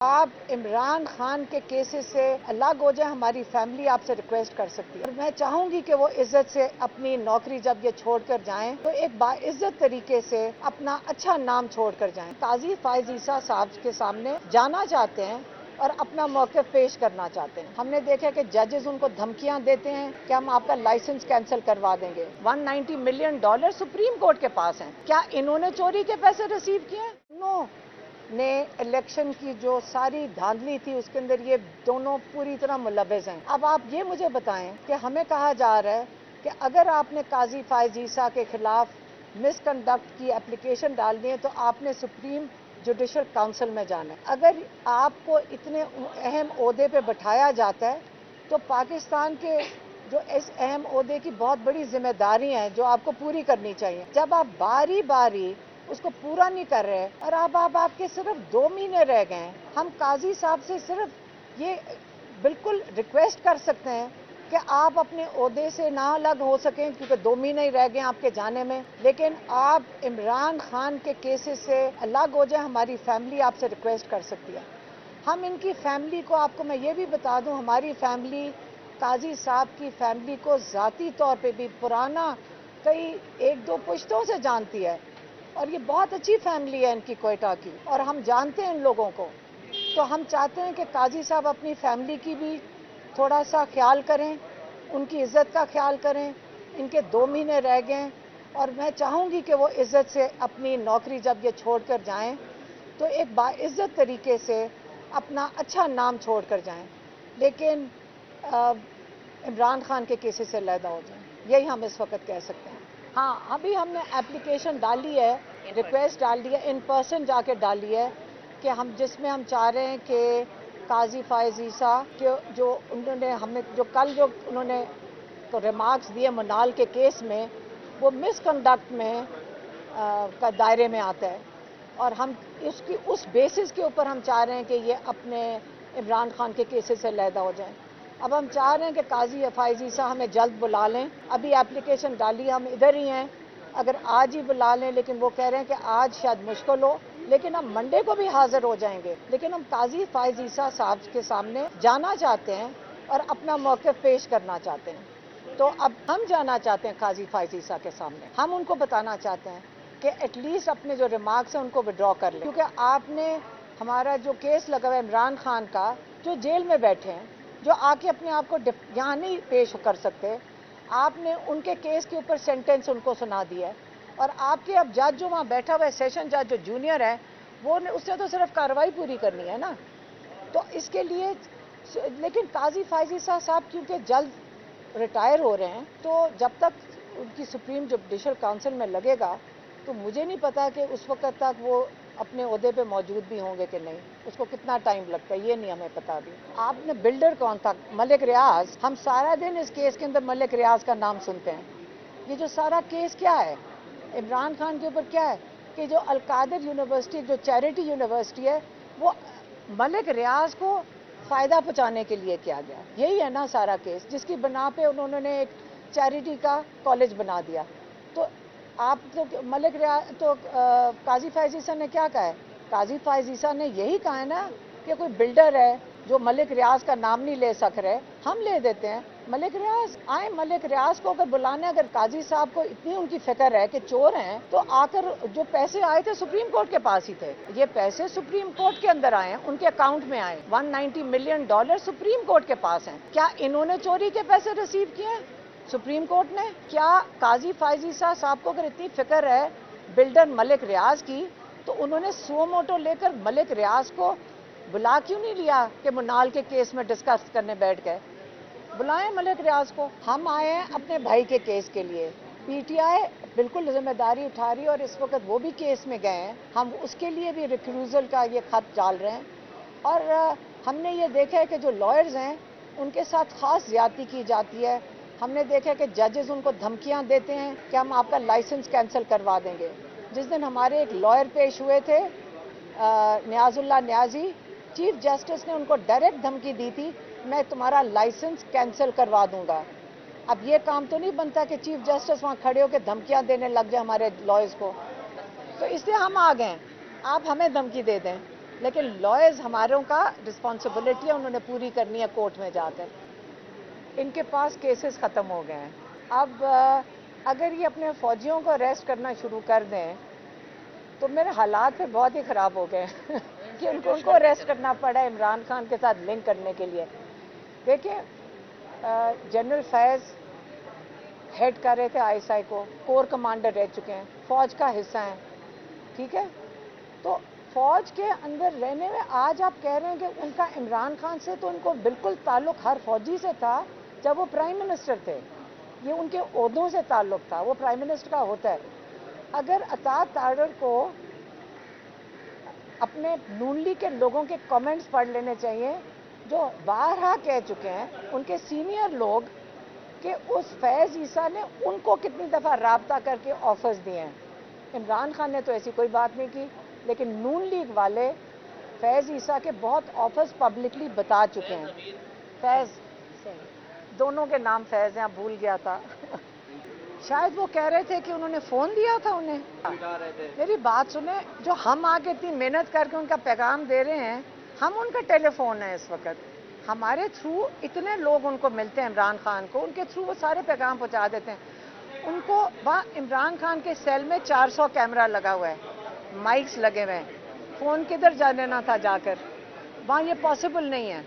आप इमरान खान के केसेस से अलग हो जाए, हमारी फैमिली आपसे रिक्वेस्ट कर सकती है। और मैं चाहूंगी कि वो इज्जत से अपनी नौकरी जब ये छोड़कर जाएं तो एक बाइज्जत तरीके से अपना अच्छा नाम छोड़कर जाएं। काजी फायज ईसा साहब के सामने जाना चाहते हैं और अपना मौक़िफ़ पेश करना चाहते हैं। हमने देखा कि जजेस उनको धमकियां देते हैं कि हम आपका लाइसेंस कैंसिल करवा देंगे। $190 मिलियन सुप्रीम कोर्ट के पास हैं। क्या इन्होंने चोरी के पैसे रिसीव किए हैं? नो। ने इलेक्शन की जो सारी धांधली थी उसके अंदर ये दोनों पूरी तरह मुलव्वस हैं। अब आप ये मुझे बताएं कि हमें कहा जा रहा है कि अगर आपने काजी फायज ईसा के खिलाफ मिसकंडक्ट की एप्लीकेशन डालनी है तो आपने सुप्रीम जुडिशल काउंसिल में जाना है। अगर आपको इतने अहम ओहदे पे बैठाया जाता है तो पाकिस्तान के जो इस अहम ओहदे की बहुत बड़ी जिम्मेदारी हैं जो आपको पूरी करनी चाहिए। जब आप बारी बारी उसको पूरा नहीं कर रहे और अब आपके सिर्फ 2 महीने रह गए हैं, हम काजी साहब से सिर्फ ये बिल्कुल रिक्वेस्ट कर सकते हैं कि आप अपने ओहदे से ना अलग हो सकें क्योंकि 2 महीने ही रह गए आपके जाने में, लेकिन आप इमरान खान के केसेस से अलग हो जाए, हमारी फैमिली आपसे रिक्वेस्ट कर सकती है। हम इनकी फैमिली को, आपको मैं ये भी बता दूं, हमारी फैमिली काजी साहब की फैमिली को ज़ाती तौर पे भी पुराना कई 1-2 पुश्तों से जानती है और ये बहुत अच्छी फैमिली है इनकी कोयटा की और हम जानते हैं इन लोगों को। तो हम चाहते हैं कि काजी साहब अपनी फैमिली की भी थोड़ा सा ख्याल करें, उनकी इज्जत का ख्याल करें। इनके 2 महीने रह गए और मैं चाहूँगी कि वो इज्जत से अपनी नौकरी जब ये छोड़कर जाएं तो एक बाइज्जत तरीके से अपना अच्छा नाम छोड़कर जाएं, लेकिन इमरान खान के केसेस से अलहदा हो जाएं। यही हम इस वक्त कह सकते हैं। हाँ, अभी हमने एप्लीकेशन डाली है, रिक्वेस्ट डाल दी है, इन पर्सन जाके डाली है कि हम जिसमें हम चाह रहे हैं कि काजी फायज ईसा के जो उन्होंने हमें जो कल जो उन्होंने तो रिमार्क्स दिए मनाल के केस में, वो मिसकंडक्ट में का दायरे में आता है और हम इसकी उस बेसिस के ऊपर हम चाह रहे हैं कि ये अपने इमरान खान के केसेस से अलहदा हो जाएं। अब हम चाह रहे हैं कि काजी फायज ईसा हमें जल्द बुला लें। अभी एप्लीकेशन डाली, हम इधर ही हैं, अगर आज ही बुला लें, लेकिन वो कह रहे हैं कि आज शायद मुश्किल हो, लेकिन हम मंडे को भी हाजिर हो जाएंगे। लेकिन हम काजी फायज ईसा साहब के सामने जाना चाहते हैं और अपना मौक़िफ़ पेश करना चाहते हैं। तो अब हम जाना चाहते हैं काजी फायज ईसा के सामने, हम उनको बताना चाहते हैं कि एटलीस्ट अपने जो रिमार्क्स हैं उनको विड्रॉ कर लें, क्योंकि आपने हमारा जो केस लगा हुआ है इमरान खान का, जो जेल में बैठे हैं, जो आके अपने आप को यहाँ नहीं पेश कर सकते, आपने उनके केस के ऊपर सेंटेंस उनको सुना दिया है और आपके अब जज जो वहाँ बैठा हुआ है, सेशन जज जो जूनियर है, वो उससे तो सिर्फ कार्रवाई पूरी करनी है ना। तो इसके लिए, लेकिन काजी फायज ईसा साहब क्योंकि जल्द रिटायर हो रहे हैं, तो जब तक उनकी सुप्रीम जुडिशल काउंसिल में लगेगा तो मुझे नहीं पता कि उस वक्त तक वो अपने ओहदे पे मौजूद भी होंगे कि नहीं, उसको कितना टाइम लगता है ये नहीं हमें पता भी। आपने बिल्डर कौन था? मलिक रियाज। हम सारा दिन इस केस के अंदर मलिक रियाज का नाम सुनते हैं। ये जो सारा केस क्या है इमरान खान के ऊपर, क्या है कि जो अलकादिर यूनिवर्सिटी, जो चैरिटी यूनिवर्सिटी है, वो मलिक रियाज को फ़ायदा पहुँचाने के लिए किया गया। यही है ना सारा केस, जिसकी बना पे उन्होंने एक चैरिटी का कॉलेज बना दिया। तो आप तो मलिक रियाज तो काजी फायज ईसा ने क्या कहा है? काजी फायज ईसा ने यही कहा है ना कि कोई बिल्डर है जो मलिक रियाज का नाम नहीं ले सक रहे, हम ले देते हैं। मलिक रियाज आए, मलिक रियाज को अगर बुलाने, अगर काजी साहब को इतनी उनकी फिक्र है कि चोर हैं, तो आकर जो पैसे आए थे सुप्रीम कोर्ट के पास ही थे। ये पैसे सुप्रीम कोर्ट के अंदर आए हैं, उनके अकाउंट में आए। $190 मिलियन सुप्रीम कोर्ट के पास हैं। क्या इन्होंने चोरी के पैसे रिसीव किए हैं सुप्रीम कोर्ट ने? क्या काजी फायज ईसा साहब को अगर इतनी फिक्र है बिल्डर मलिक रियाज की, तो उन्होंने सो मोटो लेकर मलिक रियाज को बुला क्यों नहीं लिया कि मुनाल के केस में डिस्कस करने बैठ गए? बुलाएं मलिक रियाज को। हम आए हैं अपने भाई के केस के लिए, पीटीआई बिल्कुल जिम्मेदारी उठा रही है और इस वक्त वो भी केस में गए हैं, हम उसके लिए भी रिक्रूजल का ये खत डाल रहे हैं। और हमने ये देखा है कि जो लॉयर्स हैं उनके साथ ख़ास ज्यादती की जाती है। हमने देखा कि जजेस उनको धमकियां देते हैं कि हम आपका लाइसेंस कैंसिल करवा देंगे। जिस दिन हमारे एक लॉयर पेश हुए थे नियाजुल्लाह नियाजी, चीफ जस्टिस ने उनको डायरेक्ट धमकी दी थी, मैं तुम्हारा लाइसेंस कैंसिल करवा दूंगा। अब ये काम तो नहीं बनता कि चीफ जस्टिस वहाँ खड़े होकर धमकियां देने लग जाए हमारे लॉयर्स को। तो इसलिए हम आ गए, आप हमें धमकी दे दें لیکن لائرز ہماروں کا رسپانسبلٹی ہے، انہوں نے پوری کرنی ہے کورٹ میں جا کر. ان کے پاس کیسز ختم ہو گئے ہیں. اب اگر یہ اپنے فوجیوں کو اریسٹ کرنا شروع کر دیں تو میرے حالات پھر بہت ہی خراب ہو گئے ہیں کہ ان کو اریسٹ کرنا پڑا عمران خان کے ساتھ لنک کرنے کے لیے. دیکھیں جنرل فیض ہیڈ کر رہے تھے آئی ایس آئی کو، کور کمانڈر رہ چکے ہیں، فوج کا حصہ ہیں، ٹھیک ہے. تو فوج کے اندر رہنے میں آج آپ کہہ رہے ہیں کہ ان کا عمران خان سے تو ان کو بالکل تعلق ہر فوجی سے تھا جب وہ پرائم منسٹر تھے. یہ ان کے عہدوں سے تعلق تھا، وہ پرائم منسٹر کا ہوتا ہے. اگر اطاعت تارڑ کو اپنے نون لیگ کے لوگوں کے کامنٹس پڑھ لینے چاہیے جو بارہا کہہ چکے ہیں ان کے سینئر لوگ کہ اس فیض عیسیٰ نے ان کو کتنی دفعہ رابطہ کر کے آفرز دیے ہیں. عمران خان نے تو ایسی کوئی بات نہیں کی، لیکن نون لیگ والے فیض عیسیٰ کے بہت آفرز پبلکلی بتا چکے ہیں. فیض دونوں کے نام فیض ہیں، بھول گیا تھا. شاید وہ کہہ رہے تھے کہ انہوں نے فون دیا تھا انہیں. میری بات سنیں، جو ہم آگے اتنی محنت کر کے ان کا پیغام دے رہے ہیں، ہم ان کا ٹیلی فون ہے اس وقت. ہمارے تھرو اتنے لوگ ان کو ملتے ہیں عمران خان کو، ان کے تھرو وہ سارے پیغام پہنچا دیتے ہیں. ان کو وہاں عمران خان کے سیل میں 400 کیمرہ لگا ہوا ہے، مائکس لگے ہوئے ہیں. فون کدھر جا لینا تھا جا کر، وہاں یہ پاسبل نہیں ہے.